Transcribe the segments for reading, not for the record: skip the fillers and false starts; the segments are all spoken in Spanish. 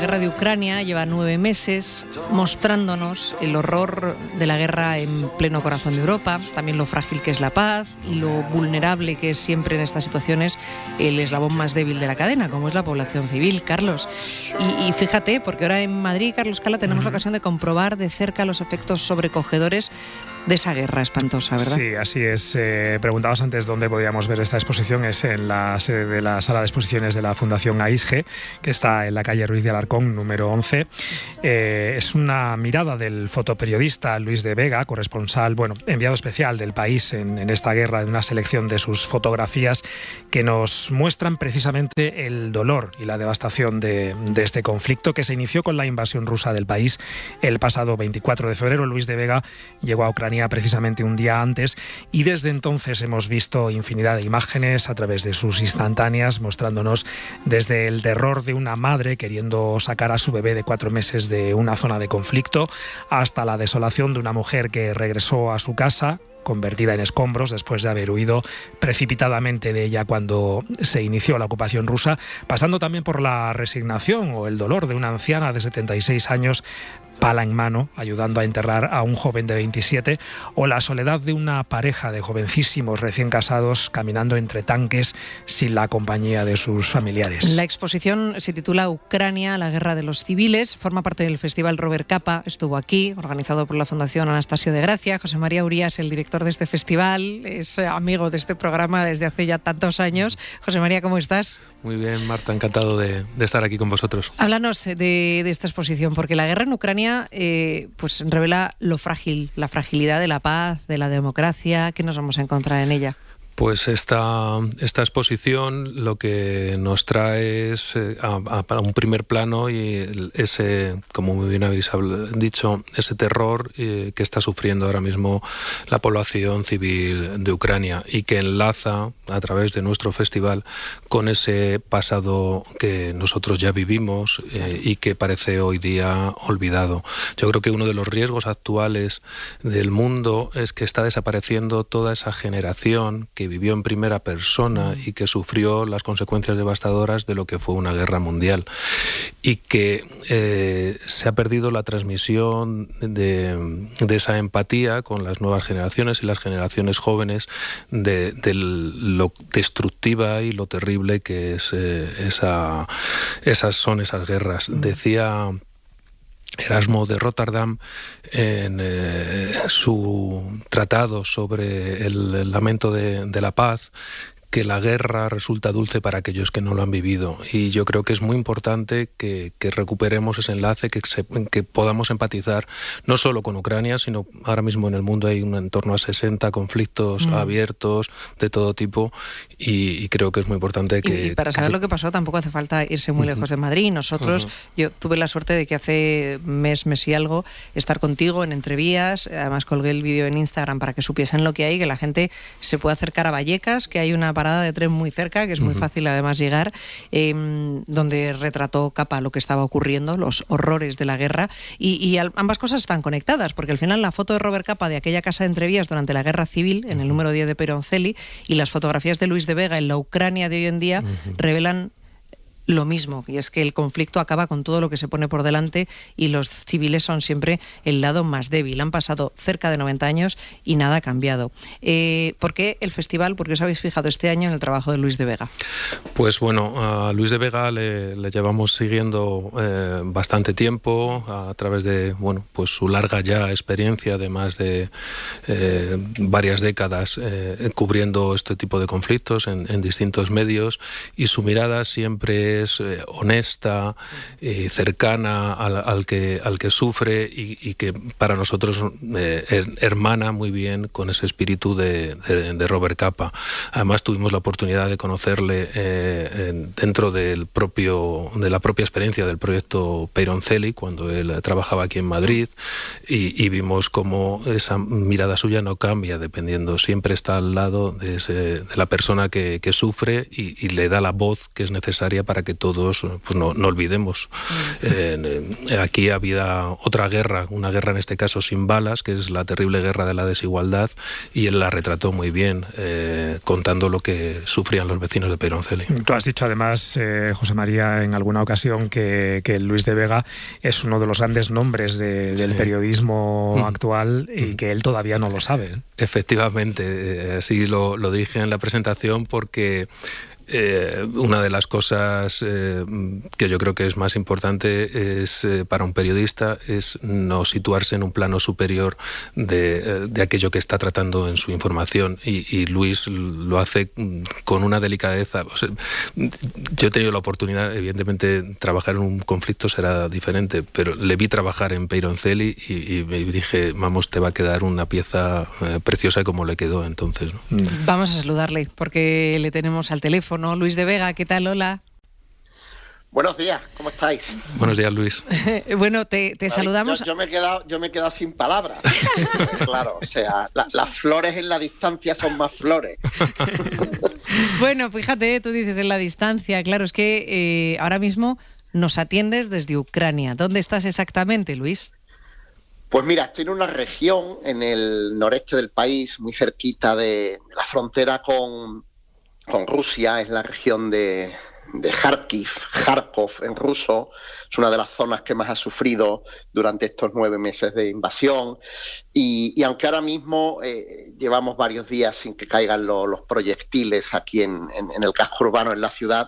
guerra de Ucrania lleva 9 meses mostrándonos el horror de la guerra en pleno corazón de Europa, también lo frágil que es la paz y lo vulnerable que es siempre en estas situaciones el eslabón más débil de la cadena, como es la población civil, Carlos. Y fíjate, porque ahora en Madrid, Carlos Cala, tenemos la ocasión de comprobar de cerca los efectos sobrecogedores de esa guerra espantosa, ¿verdad? Sí, así es. Preguntabas antes dónde podíamos ver esta exposición. Es en la sede de la sala de exposiciones de la Fundación AISGE, que está en la calle Ruiz de Alarcón, número 11. Es una mirada del fotoperiodista Luis de Vega, corresponsal, enviado especial del País en esta guerra, de una selección de sus fotografías que nos muestran precisamente el dolor y la devastación de este conflicto que se inició con la invasión rusa del país el pasado 24 de febrero. Luis de Vega llegó a Ucrania precisamente un día antes y desde entonces hemos visto infinidad de imágenes a través de sus instantáneas, mostrándonos desde el terror de una madre queriendo sacar a su bebé de 4 meses de una zona de conflicto hasta la desolación de una mujer que regresó a su casa convertida en escombros después de haber huido precipitadamente de ella cuando se inició la ocupación rusa, pasando también por la resignación o el dolor de una anciana de 76 años, pala en mano, ayudando a enterrar a un joven de 27, o la soledad de una pareja de jovencísimos recién casados caminando entre tanques sin la compañía de sus familiares. La exposición se titula Ucrania, la guerra de los civiles, forma parte del Festival Robert Capa, estuvo aquí, organizado por la Fundación Anastasio de Gracia. José María Urías, el director de este festival, es amigo de este programa desde hace ya tantos años. José María, ¿cómo estás? Muy bien, Marta, encantado de estar aquí con vosotros. Háblanos de esta exposición, porque la guerra en Ucrania pues revela lo frágil, la fragilidad de la paz, de la democracia. ¿Qué nos vamos a encontrar en ella? Pues esta exposición lo que nos trae es a un primer plano y ese, como muy bien habéis dicho, ese terror que está sufriendo ahora mismo la población civil de Ucrania y que enlaza a través de nuestro festival con ese pasado que nosotros ya vivimos y que parece hoy día olvidado. Yo creo que uno de los riesgos actuales del mundo es que está desapareciendo toda esa generación que vivió en primera persona y que sufrió las consecuencias devastadoras de lo que fue una guerra mundial y que se ha perdido la transmisión de esa empatía con las nuevas generaciones y las generaciones jóvenes de lo destructiva y lo terrible que es esas guerras. Decía Erasmo de Rotterdam, en su tratado sobre el lamento de la paz, que la guerra resulta dulce para aquellos que no lo han vivido. Y yo creo que es muy importante que recuperemos ese enlace, que podamos empatizar no solo con Ucrania, sino ahora mismo en el mundo hay en torno a 60 conflictos abiertos de todo tipo y creo que es muy importante que... Y para saber lo que pasó tampoco hace falta irse muy lejos de Madrid. Nosotros, yo tuve la suerte de que hace mes y algo, estar contigo en Entrevías, además colgué el vídeo en Instagram para que supiesen lo que hay, que la gente se puede acercar a Vallecas, que hay una parada de tren muy cerca, que es muy fácil además llegar, donde retrató Capa lo que estaba ocurriendo, los horrores de la guerra, y ambas cosas están conectadas, porque al final la foto de Robert Capa de aquella casa de Entrevías durante la guerra civil, en el número 10 de Peroncelli, y las fotografías de Luis de Vega en la Ucrania de hoy en día, revelan lo mismo, y es que el conflicto acaba con todo lo que se pone por delante y los civiles son siempre el lado más débil. Han pasado cerca de 90 años y nada ha cambiado. ¿Por qué el festival? ¿Por qué os habéis fijado este año en el trabajo de Luis de Vega? Pues bueno, a Luis de Vega le llevamos siguiendo bastante tiempo a través de pues su larga ya experiencia de más de varias décadas cubriendo este tipo de conflictos en distintos medios, y su mirada siempre es honesta, cercana al que sufre y que para nosotros hermana muy bien con ese espíritu de Robert Capa. Además tuvimos la oportunidad de conocerle dentro de la propia experiencia del proyecto Peroncelli cuando él trabajaba aquí en Madrid y vimos cómo esa mirada suya no cambia dependiendo, siempre está al lado de la persona que sufre y le da la voz que es necesaria para que todos pues no olvidemos. Aquí había otra guerra, una guerra en este caso sin balas, que es la terrible guerra de la desigualdad, y él la retrató muy bien, contando lo que sufrían los vecinos de Peyroncelli. Tú has dicho además, José María, en alguna ocasión que Luis de Vega es uno de los grandes nombres del periodismo actual y que él todavía no lo sabe. Efectivamente, así lo dije en la presentación, porque una de las cosas que yo creo que es más importante es para un periodista es no situarse en un plano superior de aquello que está tratando en su información, y Luis lo hace con una delicadeza. O sea, yo he tenido la oportunidad, evidentemente trabajar en un conflicto será diferente, pero le vi trabajar en Peyroncelli y me dije, vamos, te va a quedar una pieza preciosa, como le quedó entonces, ¿no? Vamos a saludarle porque le tenemos al teléfono. Luis de Vega, ¿qué tal? Hola. Buenos días, ¿cómo estáis? Buenos días, Luis. Bueno, te saludamos. Yo me he quedado sin palabras. Claro, o sea, las flores en la distancia son más flores. Bueno, fíjate, tú dices en la distancia, claro, es que ahora mismo nos atiendes desde Ucrania. ¿Dónde estás exactamente, Luis? Pues mira, estoy en una región en el noreste del país, muy cerquita de la frontera con Rusia, es la región de Kharkov en ruso. Es una de las zonas que más ha sufrido durante estos 9 meses de invasión, y aunque ahora mismo llevamos varios días sin que caigan los proyectiles aquí en el casco urbano, en la ciudad,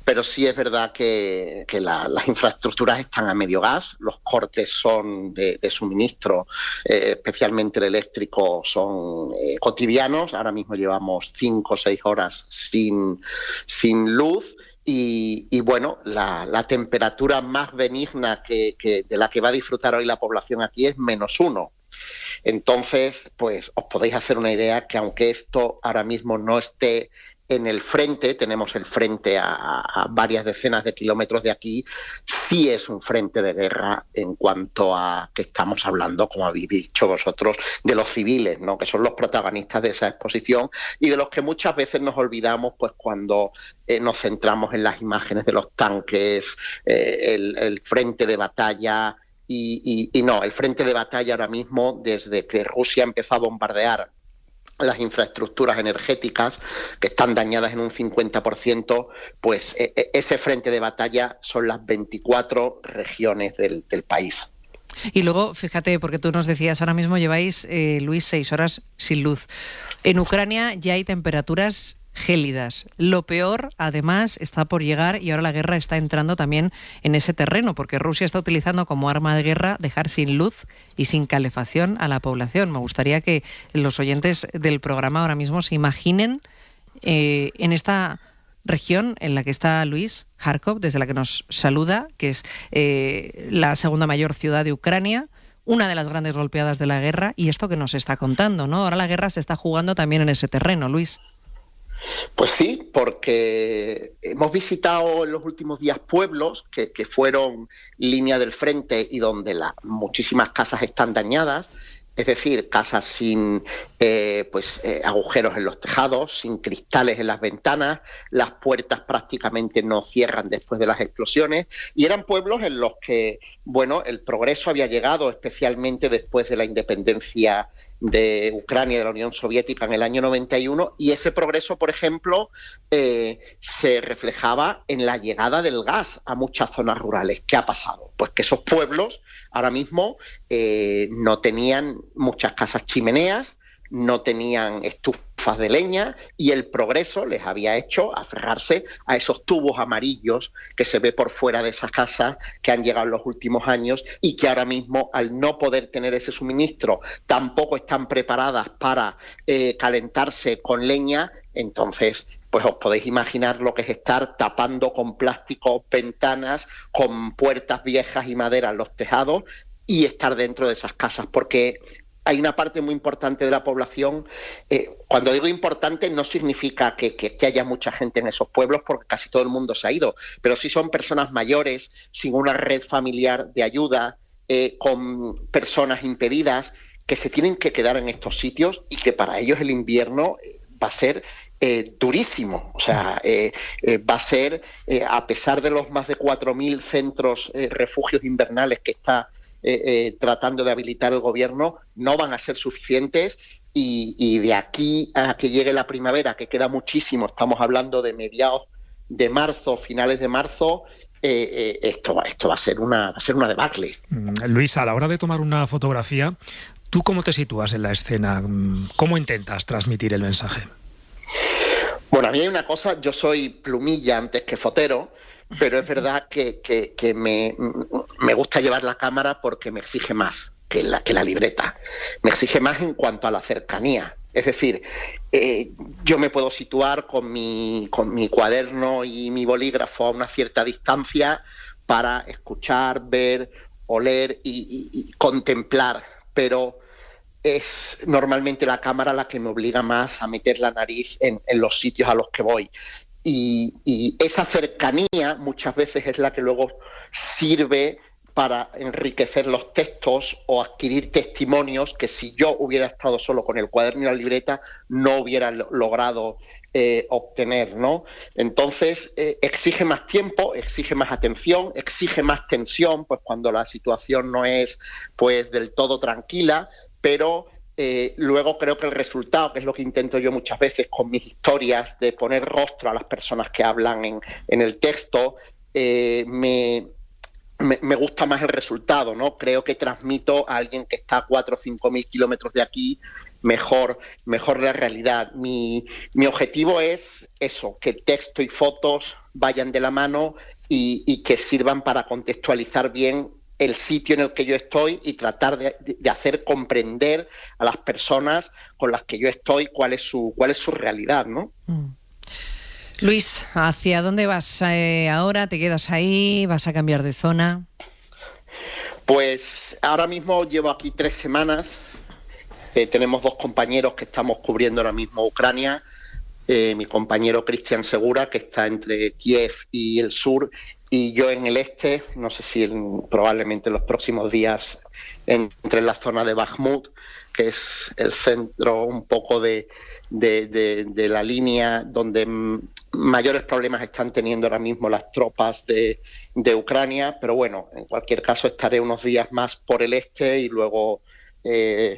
pero sí es verdad que las infraestructuras están a medio gas, los cortes son de suministro, especialmente el eléctrico, son cotidianos. Ahora mismo llevamos 5 o 6 horas sin luz. Y bueno, la temperatura más benigna de la que va a disfrutar hoy la población aquí es -1. Entonces, pues os podéis hacer una idea que aunque esto ahora mismo no esté en el frente, tenemos el frente a varias decenas de kilómetros de aquí, sí es un frente de guerra en cuanto a que estamos hablando, como habéis dicho vosotros, de los civiles, ¿no?, que son los protagonistas de esa exposición y de los que muchas veces nos olvidamos pues cuando nos centramos en las imágenes de los tanques, el frente de batalla. Y no, el frente de batalla ahora mismo, desde que Rusia empezó a bombardear las infraestructuras energéticas, que están dañadas en un 50%, pues ese frente de batalla son las 24 regiones del país. Y luego, fíjate, porque tú nos decías, ahora mismo lleváis, Luis, 6 horas sin luz. En Ucrania ya hay temperaturas gélidas. Lo peor, además, está por llegar, y ahora la guerra está entrando también en ese terreno, porque Rusia está utilizando como arma de guerra dejar sin luz y sin calefacción a la población. Me gustaría que los oyentes del programa ahora mismo se imaginen en esta región en la que está Luis, Kharkov, desde la que nos saluda, que es la segunda mayor ciudad de Ucrania, una de las grandes golpeadas de la guerra, y esto que nos está contando, ¿no? Ahora la guerra se está jugando también en ese terreno, Luis. Pues sí, porque hemos visitado en los últimos días pueblos que fueron línea del frente y donde muchísimas casas están dañadas, es decir, casas sin agujeros en los tejados, sin cristales en las ventanas, las puertas prácticamente no cierran después de las explosiones, y eran pueblos en los que, bueno, el progreso había llegado, especialmente después de la independencia de Ucrania de la Unión Soviética en el año 91, y ese progreso, por ejemplo, se reflejaba en la llegada del gas a muchas zonas rurales. ¿Qué ha pasado? Pues que esos pueblos ahora mismo no tenían muchas casas chimeneas, no tenían estufas de leña, y el progreso les había hecho aferrarse a esos tubos amarillos que se ve por fuera de esas casas, que han llegado en los últimos años y que ahora mismo, al no poder tener ese suministro, tampoco están preparadas para calentarse con leña. Entonces, pues os podéis imaginar lo que es estar tapando con plástico ventanas, con puertas viejas y madera los tejados, y estar dentro de esas casas, porque hay una parte muy importante de la población. Cuando digo importante, no significa que haya mucha gente en esos pueblos, porque casi todo el mundo se ha ido, pero sí son personas mayores, sin una red familiar de ayuda, con personas impedidas, que se tienen que quedar en estos sitios, y que para ellos el invierno va a ser durísimo. O sea, va a ser, a pesar de los más de 4.000 centros, refugios invernales que está tratando de habilitar el gobierno, no van a ser suficientes. Y de aquí a que llegue la primavera, que queda muchísimo, estamos hablando de mediados de marzo, finales de marzo, esto va a ser una debacle. Luis, a la hora de tomar una fotografía, ¿tú cómo te sitúas en la escena? ¿Cómo intentas transmitir el mensaje? Bueno, a mí hay una cosa, yo soy plumilla antes que fotero, pero es verdad que me gusta llevar la cámara porque me exige más que la libreta. Me exige más en cuanto a la cercanía. Es decir, yo me puedo situar con mi cuaderno y mi bolígrafo a una cierta distancia para escuchar, ver, oler y contemplar, pero es normalmente la cámara la que me obliga más a meter la nariz en los sitios a los que voy. Y esa cercanía muchas veces es la que luego sirve para enriquecer los textos o adquirir testimonios que si yo hubiera estado solo con el cuaderno y la libreta no hubiera logrado obtener, ¿no? Entonces exige más tiempo, exige más atención, exige más tensión, pues cuando la situación no es pues del todo tranquila, pero luego creo que el resultado, que es lo que intento yo muchas veces con mis historias, de poner rostro a las personas que hablan en el texto, me gusta más el resultado, ¿no? Creo que transmito a alguien que está a 4 o 5 mil kilómetros de aquí mejor la realidad. Mi objetivo es eso, que texto y fotos vayan de la mano y que sirvan para contextualizar bien el sitio en el que yo estoy y tratar de hacer comprender a las personas con las que yo estoy cuál es su realidad, ¿no? Luis, ¿hacia dónde vas ahora? ¿Te quedas ahí? ¿Vas a cambiar de zona? Pues ahora mismo llevo aquí 3 semanas. Tenemos 2 compañeros que estamos cubriendo ahora mismo Ucrania. Mi compañero Cristian Segura, que está entre Kiev y el sur, y yo en el este, no sé si probablemente en los próximos días entre en la zona de Bakhmut, que es el centro un poco de la línea donde mayores problemas están teniendo ahora mismo las tropas de Ucrania, pero bueno, en cualquier caso estaré unos días más por el este y luego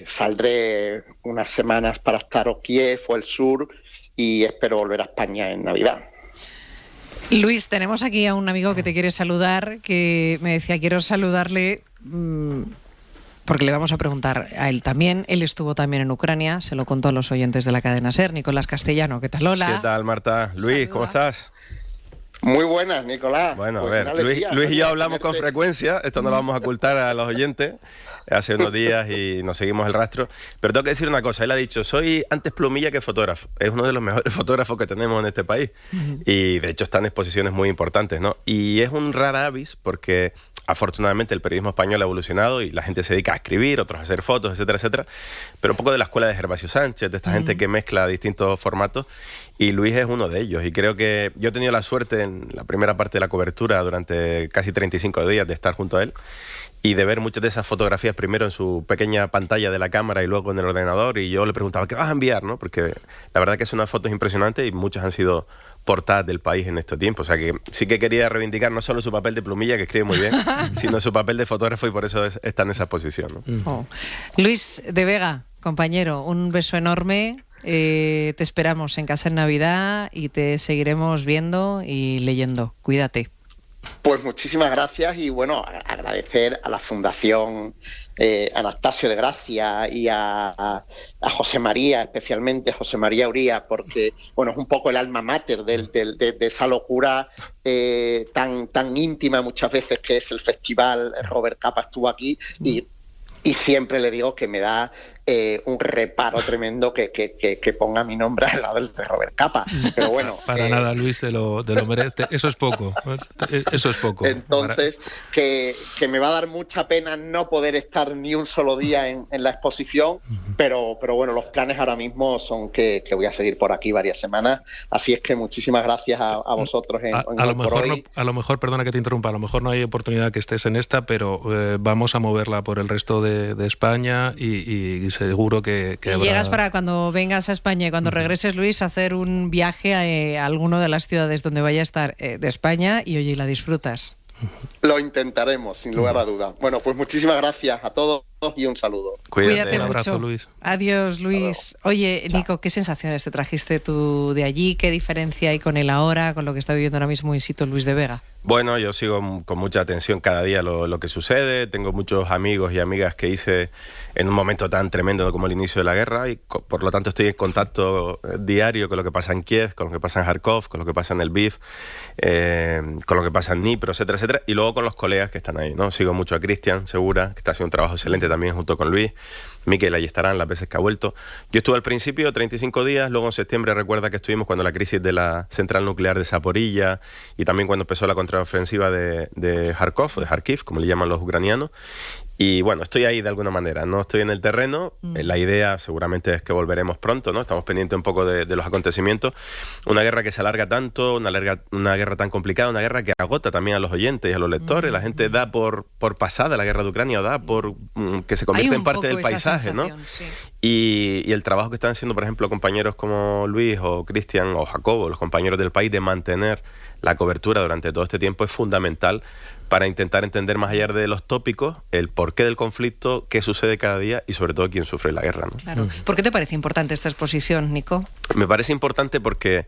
saldré unas semanas para estar o Kiev o el sur y espero volver a España en Navidad. Luis, tenemos aquí a un amigo que te quiere saludar, que me decía, quiero saludarle porque le vamos a preguntar a él también. Él estuvo también en Ucrania, se lo contó a los oyentes de la cadena SER. Nicolás Castellano, ¿qué tal? Hola. ¿Qué tal, Marta? Luis, saluda. ¿Cómo estás? Muy buenas, Nicolás. Bueno, pues a ver, Luis y yo hablamos con frecuencia, esto no lo vamos a ocultar a los oyentes, hace unos días y nos seguimos el rastro, pero tengo que decir una cosa, él ha dicho, soy antes plumilla que fotógrafo, es uno de los mejores fotógrafos que tenemos en este país y de hecho está en exposiciones muy importantes, ¿no? Y es un rara avis porque afortunadamente el periodismo español ha evolucionado y la gente se dedica a escribir, otros a hacer fotos, etcétera, etcétera, pero un poco de la escuela de Gervasio Sánchez, de esta gente que mezcla distintos formatos. Y Luis es uno de ellos. Y creo que yo he tenido la suerte en la primera parte de la cobertura durante casi 35 días de estar junto a él y de ver muchas de esas fotografías primero en su pequeña pantalla de la cámara y luego en el ordenador. Y yo le preguntaba, ¿qué vas a enviar? ¿No? Porque la verdad que son unas fotos impresionantes y muchas han sido portadas del país en estos tiempos. O sea que sí que quería reivindicar no solo su papel de plumilla, que escribe muy bien, sino su papel de fotógrafo y por eso está en esa posición, ¿no? Oh. Luis de Vega, compañero, un beso enorme. Te esperamos en casa en Navidad y te seguiremos viendo y leyendo. Cuídate. Pues muchísimas gracias y bueno, agradecer a la Fundación Anastasio de Gracia y a José María, especialmente a José María Uría, porque bueno, es un poco el alma mater de esa locura tan íntima muchas veces que es el festival. Robert Capa estuvo aquí y siempre le digo que me da un reparo tremendo que ponga mi nombre al lado del de Robert Capa. Pero bueno, para nada, Luis, te lo merece. Eso es poco. Eso es poco. Entonces, que me va a dar mucha pena no poder estar ni un solo día en la exposición, pero bueno, los planes ahora mismo son que voy a seguir por aquí varias semanas. Así es que muchísimas gracias a vosotros a lo mejor, perdona que te interrumpa, a lo mejor no hay oportunidad que estés en esta, pero vamos a moverla por el resto de España y seguro que y habrá... llegas para cuando vengas a España y cuando regreses, Luis, hacer un viaje a alguno de las ciudades donde vaya a estar de España y, oye, la disfrutas. Lo intentaremos, sin lugar a duda. Bueno, pues muchísimas gracias a todos y un saludo. Cuídate Un abrazo, mucho. Luis. Adiós, Luis. Oye, Nico, ¿qué sensaciones te trajiste tú de allí? ¿Qué diferencia hay con él ahora, con lo que está viviendo ahora mismo in situ Luis de Vega? Bueno, yo sigo con mucha atención cada día lo que sucede. Tengo muchos amigos y amigas que hice en un momento tan tremendo como el inicio de la guerra y por lo tanto estoy en contacto diario con lo que pasa en Kiev, con lo que pasa en Kharkov, con lo que pasa en el Lviv, con lo que pasa en Dnipro, etcétera, etcétera. Y luego con los colegas que están ahí, ¿no? Sigo mucho a Cristian Segura, que está haciendo un trabajo excelente también junto con Luis. Miquel ahí estarán las veces que ha vuelto. Yo estuve al principio 35 días, luego en septiembre recuerda que estuvimos cuando la crisis de la central nuclear de Zaporilla y también cuando empezó la contraofensiva de Kharkov, o de Kharkiv, como le llaman los ucranianos. Y bueno, estoy ahí de alguna manera, no estoy en el terreno, la idea seguramente es que volveremos pronto, ¿no? Estamos pendientes un poco de los acontecimientos. Una guerra que se alarga tanto, una guerra tan complicada, una guerra que agota también a los oyentes y a los lectores. La gente da por pasada la guerra de Ucrania, o da por que se convierte en parte del paisaje, ¿no? Sí. Y el trabajo que están haciendo, por ejemplo, compañeros como Luis o Cristian o Jacobo, los compañeros del país, de mantener la cobertura durante todo este tiempo es fundamental para intentar entender más allá de los tópicos el porqué del conflicto, qué sucede cada día y sobre todo quién sufre la guerra, ¿no? Claro. ¿Por qué te parece importante esta exposición, Nico? Me parece importante porque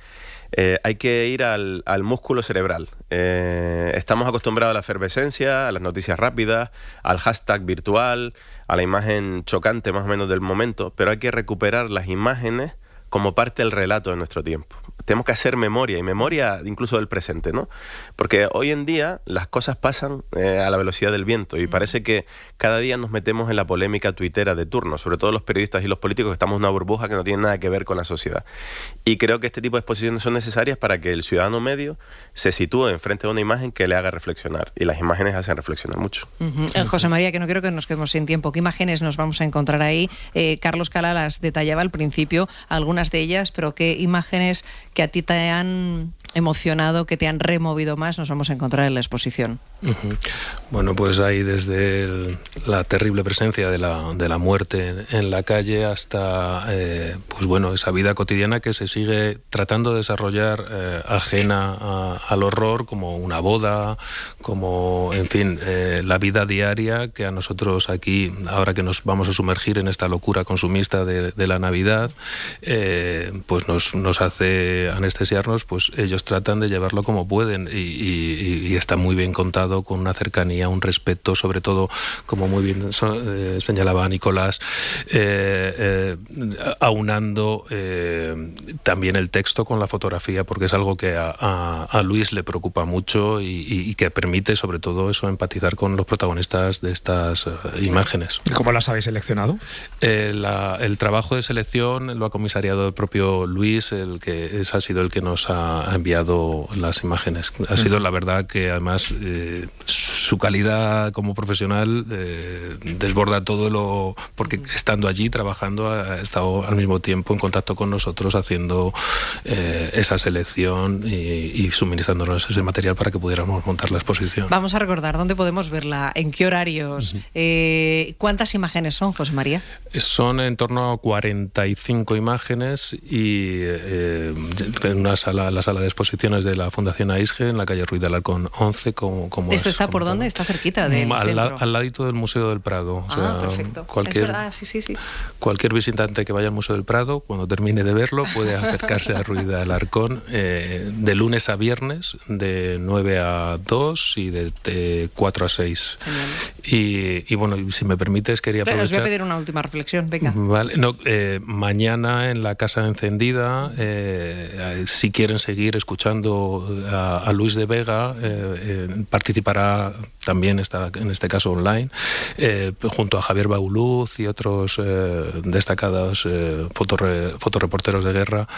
hay que ir al músculo cerebral. Estamos acostumbrados a la efervescencia, a las noticias rápidas, al hashtag virtual, a la imagen chocante más o menos del momento, pero hay que recuperar las imágenes como parte del relato de nuestro tiempo. Tenemos que hacer memoria, y memoria incluso del presente, ¿no? Porque hoy en día las cosas pasan a la velocidad del viento y parece que cada día nos metemos en la polémica tuitera de turno, sobre todo los periodistas y los políticos, que estamos en una burbuja que no tiene nada que ver con la sociedad. Y creo que este tipo de exposiciones son necesarias para que el ciudadano medio se sitúe enfrente de una imagen que le haga reflexionar, y las imágenes hacen reflexionar mucho. José María, que no quiero que nos quedemos sin tiempo, ¿qué imágenes nos vamos a encontrar ahí? Carlos Cala las detallaba al principio, algunas de ellas, pero ¿qué imágenes que a ti te han emocionado, que te han removido más, nos vamos a encontrar en la exposición? Bueno, pues hay desde la terrible presencia de la muerte en la calle hasta pues bueno, esa vida cotidiana que se sigue tratando de desarrollar ajena al horror, como una boda, como, en fin, la vida diaria que a nosotros aquí, ahora que nos vamos a sumergir en esta locura consumista de la Navidad, pues nos hace anestesiarnos. Pues ellos tratan de llevarlo como pueden y está muy bien contado, con una cercanía, un respeto, sobre todo, como muy bien señalaba Nicolás, aunando también el texto con la fotografía, porque es algo que a Luis le preocupa mucho y que permite, sobre todo, eso, empatizar con los protagonistas de estas imágenes. ¿Cómo las habéis seleccionado? El trabajo de selección lo ha comisariado el propio Luis, ha sido el que nos ha enviado las imágenes. Ha sido, la verdad, que además su calidad como profesional desborda todo porque estando allí trabajando ha estado al mismo tiempo en contacto con nosotros, haciendo esa selección y suministrándonos ese material para que pudiéramos montar la exposición. Vamos a recordar dónde podemos verla, en qué horarios, ¿cuántas imágenes son, José María? Son en torno a 45 imágenes y en la sala de exposiciones de la Fundación AISGE, en la calle Ruiz de Alarcón 11, como ¿Esto está por dónde? ¿Está cerquita del centro? Al ladito del Museo del Prado. Perfecto. Es verdad, sí. Cualquier visitante que vaya al Museo del Prado, cuando termine de verlo, puede acercarse a Ruiz de Alarcón de lunes a viernes, de 9 a 2 y de 4 a 6. Y bueno, si me permites, quería aprovechar... Os voy a pedir una última reflexión, venga. Vale, mañana en la Casa Encendida, si quieren seguir escuchando a Luis de Vega, participará también, en este caso online, junto a Javier Bauluz y otros destacados fotoreporteros de guerra,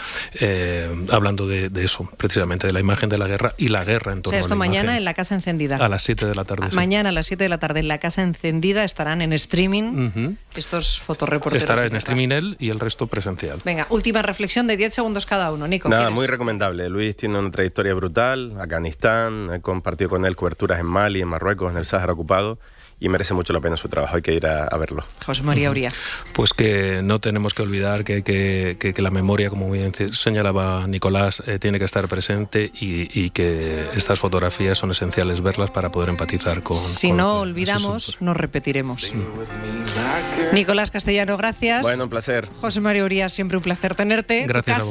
hablando de eso, precisamente de la imagen de la guerra y la guerra en torno a la imagen. Mañana en la Casa Encendida. A las 7 de la tarde. Mañana a las 7 de la tarde en la Casa Encendida estarán en streaming estos fotoreporteros. Estará en streaming él y el resto presencial. Venga, última reflexión de 10 segundos cada uno. Nico, nada, muy recomendable. Luis tiene una trayectoria brutal. Afganistán, he compartido con él coberturas en Mali, en Marruecos, en el Sáhara ocupado. y merece mucho la pena su trabajo, hay que ir a verlo. José María Uría. Pues que no tenemos que olvidar que la memoria, como bien señalaba Nicolás, tiene que estar presente y que estas fotografías son esenciales verlas para poder empatizar con... Si con no olvidamos, nos repetiremos. Nicolás Castellano, gracias. Bueno, un placer. José María Uría, siempre un placer tenerte. Gracias a vosotros.